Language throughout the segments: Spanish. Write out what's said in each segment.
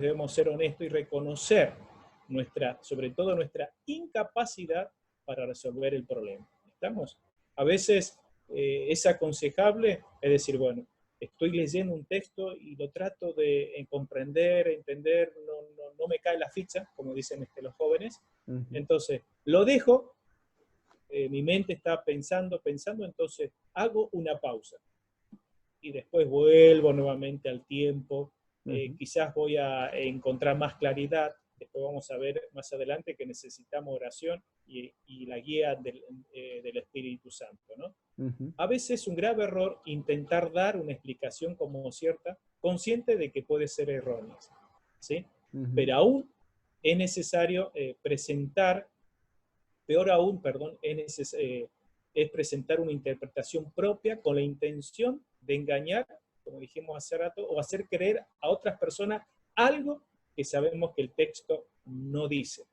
debemos ser honestos y reconocer sobre todo nuestra incapacidad para resolver el problema. ¿Estamos? A veces es aconsejable, es decir, bueno, estoy leyendo un texto y lo trato de comprender, entender, no me cae la ficha, como dicen los jóvenes, entonces lo dejo, mi mente está pensando, entonces hago una pausa y después vuelvo nuevamente al tiempo, quizás voy a encontrar más claridad, después vamos a ver más adelante que necesitamos oración y la guía del Espíritu Santo, ¿no? A veces es un grave error intentar dar una explicación como cierta, consciente de que puede ser errónea, ¿sí? Pero aún es necesario presentar, peor aún, perdón, es presentar una interpretación propia con la intención de engañar, como dijimos hace rato, o hacer creer a otras personas algo que sabemos que el texto no dice.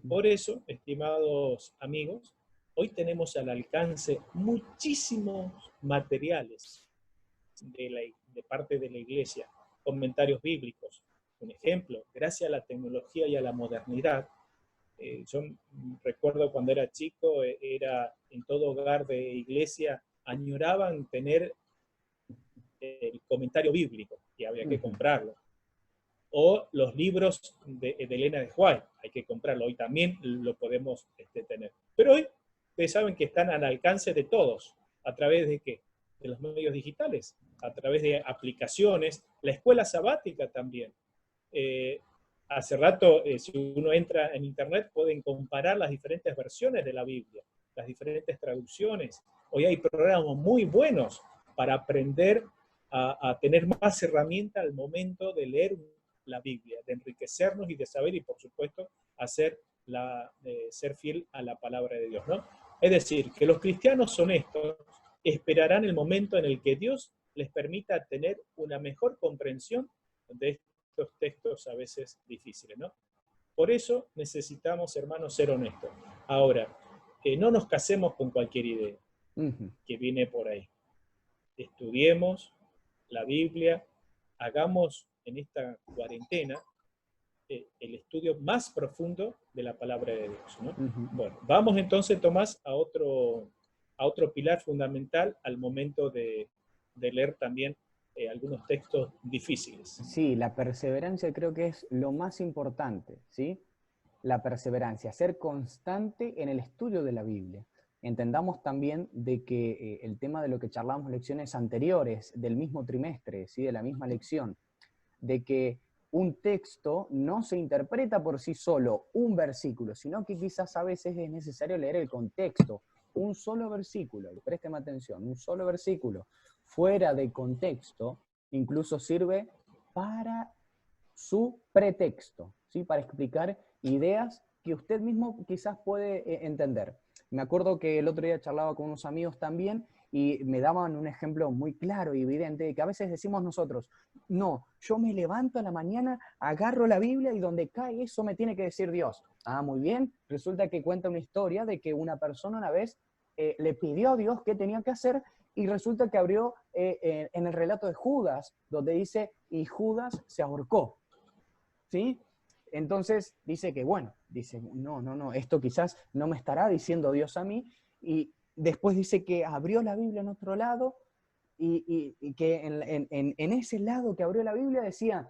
Por eso, estimados amigos, hoy tenemos al alcance muchísimos materiales de parte de la Iglesia, comentarios bíblicos. Un ejemplo, gracias a la tecnología y a la modernidad, yo recuerdo cuando era chico, era en todo hogar de iglesia, añoraban tener el comentario bíblico y había que comprarlo. O los libros de Elena de White, hay que comprarlo, hoy también lo podemos tener. Pero hoy, ustedes saben que están al alcance de todos, ¿a través de qué? De los medios digitales, a través de aplicaciones, la escuela sabática también. Hace rato, si uno entra en internet, pueden comparar las diferentes versiones de la Biblia, las diferentes traducciones. Hoy hay programas muy buenos para aprender a tener más herramientas al momento de leer la Biblia, de enriquecernos y de saber, y por supuesto, ser fiel a la palabra de Dios, ¿no? Es decir, que los cristianos honestos esperarán el momento en el que Dios les permita tener una mejor comprensión de estos textos a veces difíciles, ¿no? Por eso necesitamos, hermanos, ser honestos. Ahora, no nos casemos con cualquier idea que viene por ahí. Estudiemos la Biblia, hagamos en esta cuarentena el estudio más profundo de la palabra de Dios, ¿no? Bueno, vamos entonces, Tomás, a otro pilar fundamental al momento de leer también algunos textos difíciles. Sí, la perseverancia creo que es lo más importante, ¿sí? La perseverancia, ser constante en el estudio de la Biblia. Entendamos también de que el tema de lo que charlamos en lecciones anteriores, del mismo trimestre, ¿sí? De la misma lección, de que un texto no se interpreta por sí solo, un versículo, sino que quizás a veces es necesario leer el contexto. Un solo versículo, présteme atención, un solo versículo fuera de contexto incluso sirve para su pretexto, ¿sí? Para explicar ideas que usted mismo quizás puede entender. Me acuerdo que el otro día charlaba con unos amigos también y me daban un ejemplo muy claro y evidente de que a veces decimos nosotros, no, yo me levanto a la mañana, agarro la Biblia y donde cae eso me tiene que decir Dios. Ah, muy bien. Resulta que cuenta una historia de que una persona una vez le pidió a Dios qué tenía que hacer y resulta que abrió en el relato de Judas, donde dice, y Judas se ahorcó. ¿Sí? Entonces dice que, bueno, dice, no, esto quizás no me estará diciendo Dios a mí, y después dice que abrió la Biblia en otro lado, y que en ese lado que abrió la Biblia decía,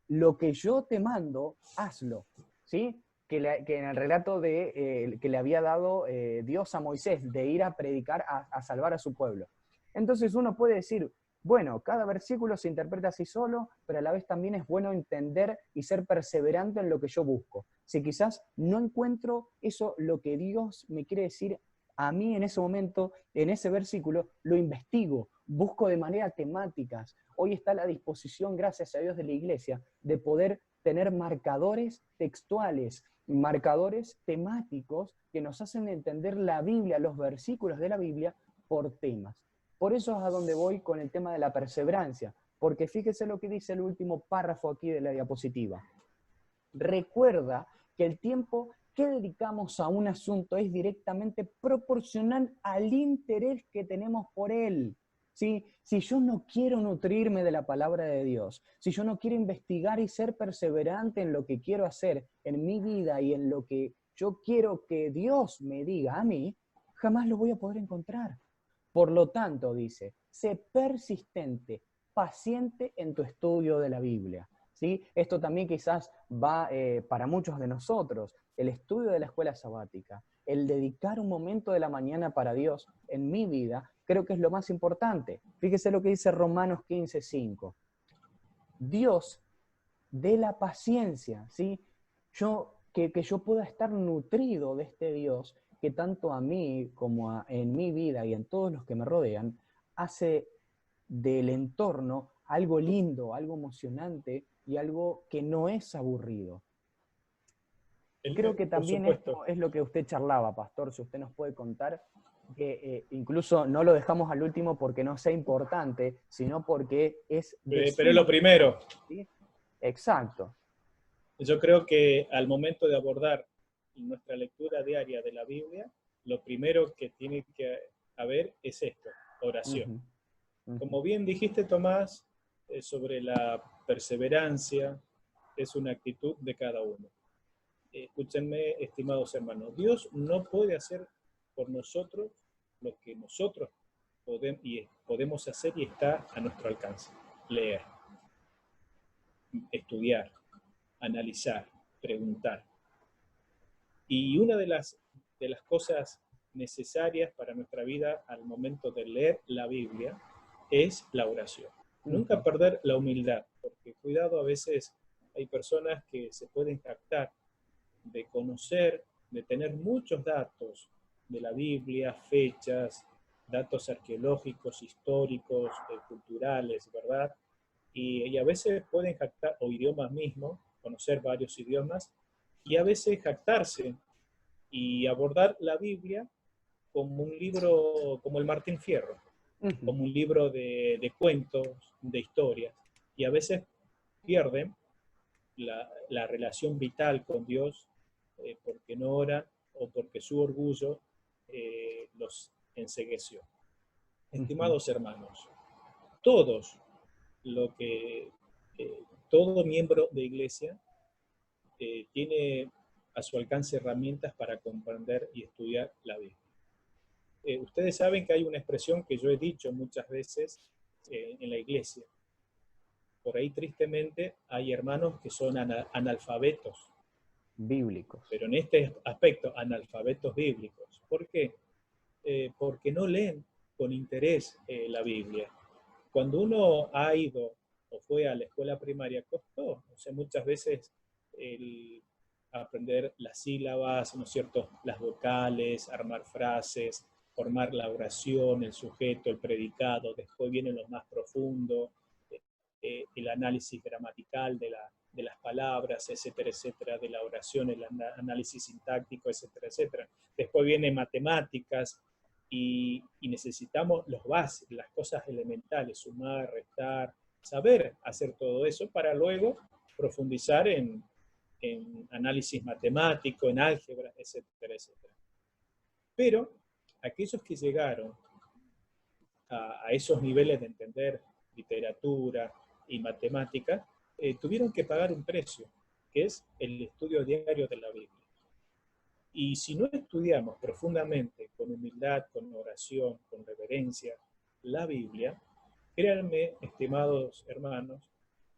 lo que yo te mando, hazlo, ¿sí? Que en el relato que le había dado Dios a Moisés, de ir a predicar, a salvar a su pueblo. Entonces uno puede decir, bueno, cada versículo se interpreta así solo, pero a la vez también es bueno entender y ser perseverante en lo que yo busco. Si quizás no encuentro eso, lo que Dios me quiere decir a mí en ese momento, en ese versículo, lo investigo, busco de manera temáticas. Hoy está a la disposición, gracias a Dios, de la iglesia, de poder tener marcadores textuales, marcadores temáticos que nos hacen entender la Biblia, los versículos de la Biblia por temas. Por eso es a donde voy con el tema de la perseverancia, porque fíjese lo que dice el último párrafo aquí de la diapositiva. Recuerda que el tiempo que dedicamos a un asunto es directamente proporcional al interés que tenemos por él. ¿sí? Si yo no quiero nutrirme de la palabra de Dios, si yo no quiero investigar y ser perseverante en lo que quiero hacer en mi vida y en lo que yo quiero que Dios me diga a mí, jamás lo voy a poder encontrar. Por lo tanto, dice, sé persistente, paciente en tu estudio de la Biblia. ¿Sí? Esto también quizás va para muchos de nosotros, el estudio de la escuela sabática, el dedicar un momento de la mañana para Dios en mi vida, creo que es lo más importante. Fíjese lo que dice Romanos 15:5. Dios de la paciencia, ¿sí? Que yo pueda estar nutrido de este Dios que tanto a mí como en mi vida y en todos los que me rodean, hace del entorno algo lindo, algo emocionante y algo que no es aburrido. Creo que Por también supuesto. esto es lo que usted charlaba, Pastor, si usted nos puede contar, que incluso no lo dejamos al último porque no sea importante, sino porque es de Pero es lo suma primero. importancia, ¿sí? Exacto. Yo creo que al momento de abordar nuestra lectura diaria de la Biblia, lo primero que tiene que haber es esto, oración. Uh-huh. Uh-huh. Como bien dijiste, Tomás, sobre la perseverancia, es una actitud de cada uno. Escúchenme, estimados hermanos, Dios no puede hacer por nosotros lo que nosotros podemos hacer y está a nuestro alcance. Leer, estudiar, analizar, preguntar. Y una de las cosas necesarias para nuestra vida al momento de leer la Biblia es la oración. Nunca perder la humildad, porque cuidado, a veces hay personas que se pueden jactar de conocer, de tener muchos datos de la Biblia, fechas, datos arqueológicos, históricos, culturales, ¿verdad? Y a veces pueden jactar, o idiomas mismos, conocer varios idiomas, y a veces jactarse y abordar la Biblia como un libro, como el Martín Fierro, como un libro de cuentos, de historias, y a veces pierden la relación vital con Dios porque no oran o porque su orgullo los encegueció. Estimados hermanos, todos lo que todo miembro de iglesia tiene a su alcance herramientas para comprender y estudiar la Biblia. Ustedes saben que hay una expresión que yo he dicho muchas veces en la iglesia. Por ahí, tristemente, hay hermanos que son analfabetos. Bíblicos. Pero en este aspecto, analfabetos bíblicos. ¿Por qué? Porque no leen con interés la Biblia. Cuando uno ha ido o fue a la escuela primaria, costó, o sea, muchas veces el aprender las sílabas, ¿no es cierto?, las vocales, armar frases, formar la oración, el sujeto, el predicado, después vienen los más profundos, el análisis gramatical de las palabras, etcétera, etcétera, de la oración, el análisis sintáctico, etcétera, etcétera. Después vienen matemáticas y necesitamos los bases, las cosas elementales, sumar, restar, saber hacer todo eso para luego profundizar en análisis matemático, en álgebra, etcétera, etcétera. Pero aquellos que llegaron a esos niveles de entender literatura y matemática, tuvieron que pagar un precio, que es el estudio diario de la Biblia. Y si no estudiamos profundamente, con humildad, con oración, con reverencia, la Biblia, créanme, estimados hermanos,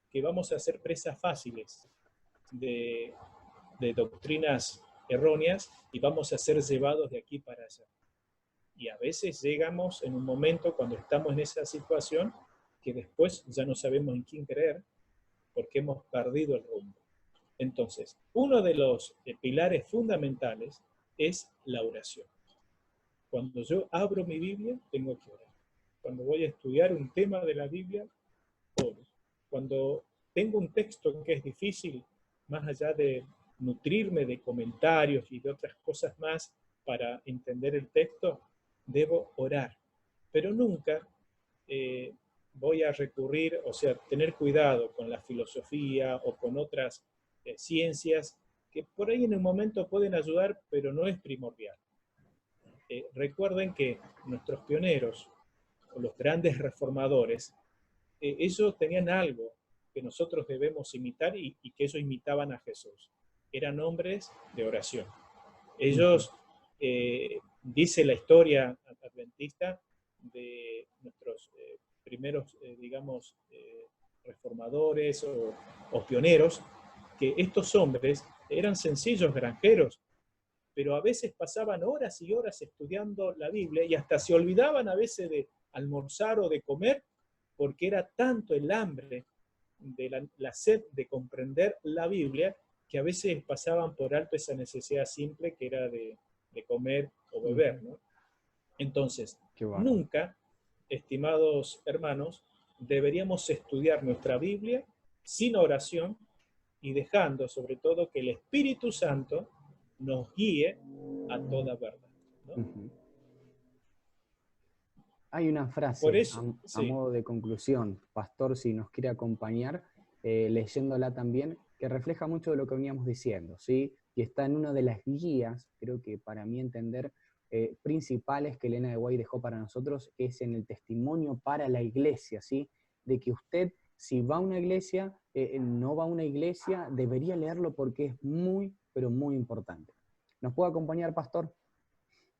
que vamos a ser presas fáciles de doctrinas erróneas y vamos a ser llevados de aquí para allá. Y a veces llegamos en un momento cuando estamos en esa situación que después ya no sabemos en quién creer porque hemos perdido el rumbo. Entonces, uno de los pilares fundamentales es la oración. Cuando yo abro mi Biblia, tengo que orar. Cuando voy a estudiar un tema de la Biblia, oro. Cuando tengo un texto que es difícil, más allá de nutrirme de comentarios y de otras cosas más para entender el texto, debo orar. Pero nunca voy a recurrir, o sea, tener cuidado con la filosofía o con otras ciencias que por ahí en un momento pueden ayudar, pero no es primordial. Recuerden que nuestros pioneros o los grandes reformadores, ellos tenían algo que nosotros debemos imitar y que ellos imitaban a Jesús. Eran hombres de oración. Ellos, dice la historia adventista de nuestros primeros, digamos, reformadores o pioneros, que estos hombres eran sencillos granjeros, pero a veces pasaban horas y horas estudiando la Biblia y hasta se olvidaban a veces de almorzar o de comer, porque era tanto el hambre de la sed de comprender la Biblia, que a veces pasaban por alto esa necesidad simple que era de comer o beber, ¿no? Entonces, nunca, estimados hermanos, deberíamos estudiar nuestra Biblia sin oración y dejando sobre todo que el Espíritu Santo nos guíe a toda verdad, ¿no? Hay una frase, Por eso, a modo de conclusión, Pastor, si nos quiere acompañar, leyéndola también, que refleja mucho de lo que veníamos diciendo, ¿sí? Y está en una de las guías, creo que para mí entender, principales que Elena de White dejó para nosotros, es en el testimonio para la iglesia, ¿sí? De que usted, si va a una iglesia, no va a una iglesia, debería leerlo porque es muy, pero muy importante. ¿Nos puede acompañar, Pastor?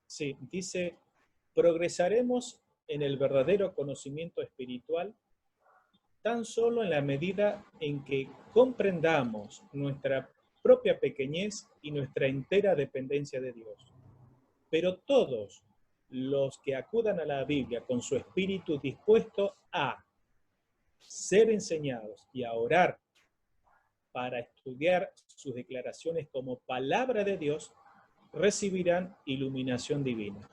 Sí, dice, progresaremos en el verdadero conocimiento espiritual tan solo en la medida en que comprendamos nuestra propia pequeñez y nuestra entera dependencia de Dios. Pero todos los que acudan a la Biblia con su espíritu dispuesto a ser enseñados y a orar para estudiar sus declaraciones como palabra de Dios, recibirán iluminación divina.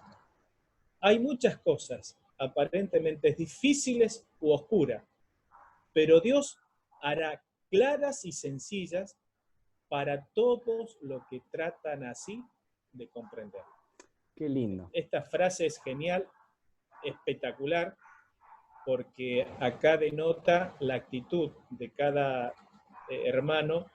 Hay muchas cosas aparentemente difíciles u oscuras, pero Dios hará claras y sencillas para todos los que tratan así de comprender. Qué lindo. Esta frase es genial, espectacular, porque acá denota la actitud de cada hermano,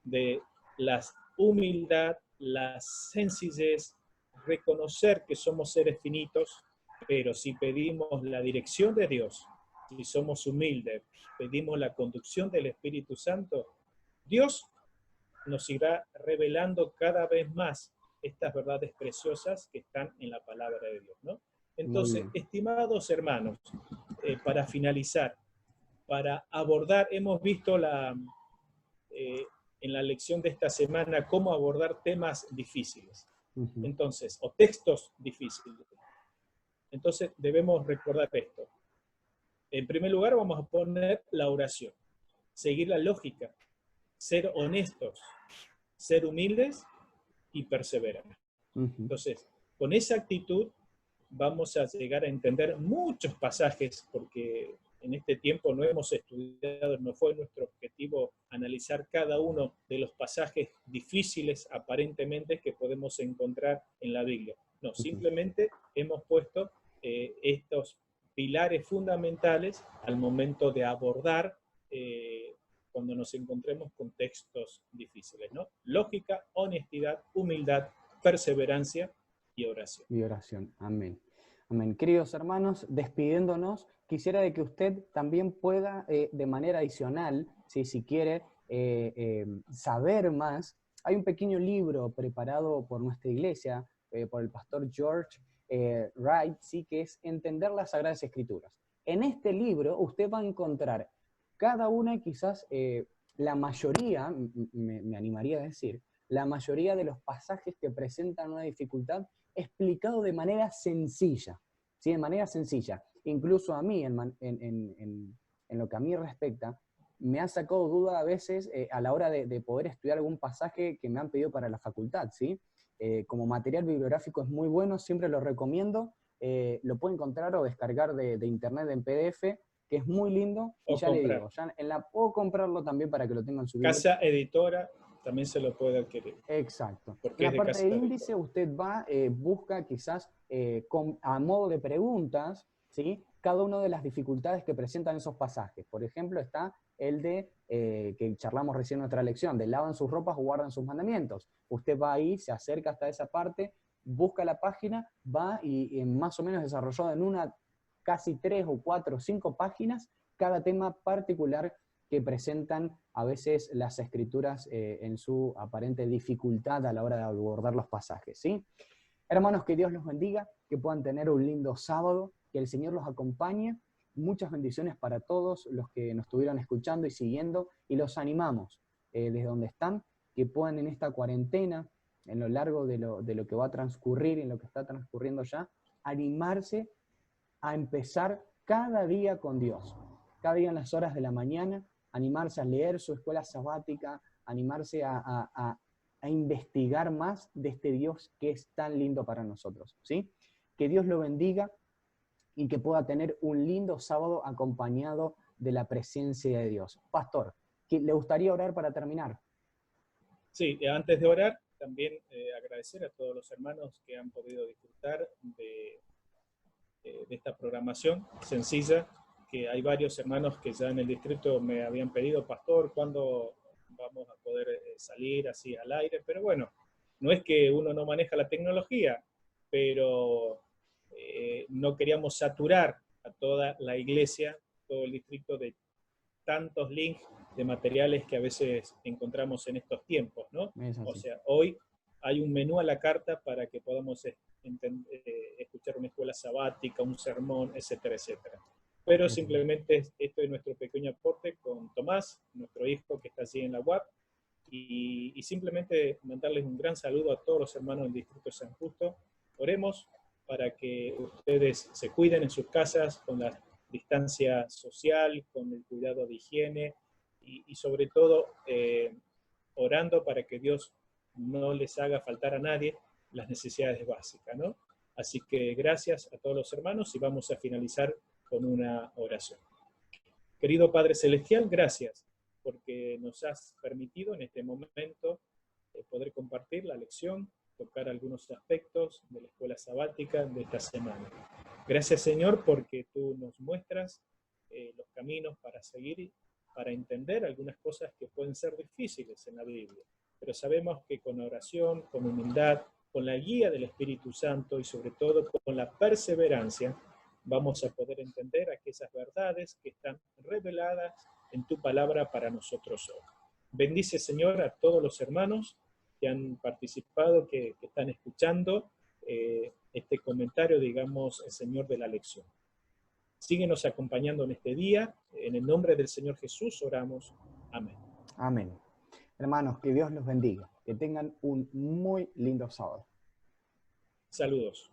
de la humildad, la sencillez, reconocer que somos seres finitos, pero si pedimos la dirección de Dios, si somos humildes, pedimos la conducción del Espíritu Santo, Dios nos irá revelando cada vez más estas verdades preciosas que están en la palabra de Dios, ¿no? Entonces, estimados hermanos, para finalizar, para abordar, hemos visto en la lección de esta semana cómo abordar temas difíciles. Entonces, o textos difíciles. Entonces, debemos recordar esto. En primer lugar, vamos a poner la oración, seguir la lógica, ser honestos, ser humildes y perseverar. Entonces, con esa actitud vamos a llegar a entender muchos pasajes, porque en este tiempo no hemos estudiado, no fue nuestro objetivo analizar cada uno de los pasajes difíciles aparentemente que podemos encontrar en la Biblia. No, simplemente hemos puesto estos pilares fundamentales al momento de abordar cuando nos encontremos con textos difíciles, ¿no? Lógica, honestidad, humildad, perseverancia y oración. Y oración, amén. Amén. Queridos hermanos, despidiéndonos, quisiera de que usted también pueda, de manera adicional, si quiere, saber más. Hay un pequeño libro preparado por nuestra iglesia, por el pastor George Wright, ¿sí? Que es Entender las Sagradas Escrituras. En este libro usted va a encontrar cada una, quizás la mayoría, me animaría a decir, la mayoría de los pasajes que presentan una dificultad explicado de manera sencilla, ¿sí? De manera sencilla. Incluso a mí, en lo que a mí respecta, me ha sacado duda a veces a la hora de poder estudiar algún pasaje que me han pedido para la facultad, ¿sí? Como material bibliográfico es muy bueno, siempre lo recomiendo. Lo puede encontrar o descargar de internet en PDF, que es muy lindo. Y ya le digo, puedo comprarlo también para que lo tengan en su biblioteca. Casa editora también se lo puede adquirir. Exacto. En la parte del índice usted va, busca quizás a modo de preguntas, ¿sí? Cada una de las dificultades que presentan esos pasajes. Por ejemplo, está el de, que charlamos recién en nuestra lección, de lavan sus ropas o guardan sus mandamientos. Usted va ahí, se acerca hasta esa parte, busca la página, va y más o menos desarrollado en una casi 3 o 4 o 5 páginas cada tema particular que presentan a veces las escrituras en su aparente dificultad a la hora de abordar los pasajes, ¿sí? Hermanos, que Dios los bendiga, que puedan tener un lindo sábado, que el Señor los acompañe. Muchas bendiciones para todos los que nos estuvieron escuchando y siguiendo, y los animamos desde donde están, que puedan en esta cuarentena, en lo largo de lo que va a transcurrir, en lo que está transcurriendo ya, animarse a empezar cada día con Dios. Cada día en las horas de la mañana, animarse a leer su escuela sabática, animarse a investigar más de este Dios que es tan lindo para nosotros, ¿sí? Que Dios lo bendiga y que pueda tener un lindo sábado acompañado de la presencia de Dios. Pastor, ¿le gustaría orar para terminar? Sí, antes de orar, también agradecer a todos los hermanos que han podido disfrutar de esta programación sencilla, que hay varios hermanos que ya en el distrito me habían pedido, pastor, ¿cuándo vamos a poder salir así al aire? Pero bueno, no es que uno no maneja la tecnología, pero no queríamos saturar a toda la iglesia, todo el distrito de tantos links de materiales que a veces encontramos en estos tiempos, ¿no? O sea, hoy hay un menú a la carta para que podamos escuchar una escuela sabática, un sermón, etcétera, etcétera. Pero simplemente esto es nuestro pequeño aporte con Tomás, nuestro hijo que está allí en la UAP, y simplemente mandarles un gran saludo a todos los hermanos del Distrito de San Justo. Oremos para que ustedes se cuiden en sus casas con la distancia social, con el cuidado de higiene y sobre todo orando para que Dios no les haga faltar a nadie las necesidades básicas, ¿no? Así que gracias a todos los hermanos y vamos a finalizar con una oración. Querido Padre Celestial, gracias porque nos has permitido en este momento poder compartir la lección, tocar algunos aspectos de la escuela sabática de esta semana. Gracias, Señor, porque tú nos muestras los caminos para seguir, para entender algunas cosas que pueden ser difíciles en la Biblia. Pero sabemos que con oración, con humildad, con la guía del Espíritu Santo y sobre todo con la perseverancia, vamos a poder entender aquellas verdades que están reveladas en tu palabra para nosotros hoy. Bendice, Señor, a todos los hermanos que han participado, que están escuchando este comentario, digamos, el Señor de la lección. Síguenos acompañando en este día. En el nombre del Señor Jesús oramos. Amén. Amén. Hermanos, que Dios los bendiga. Que tengan un muy lindo sábado. Saludos.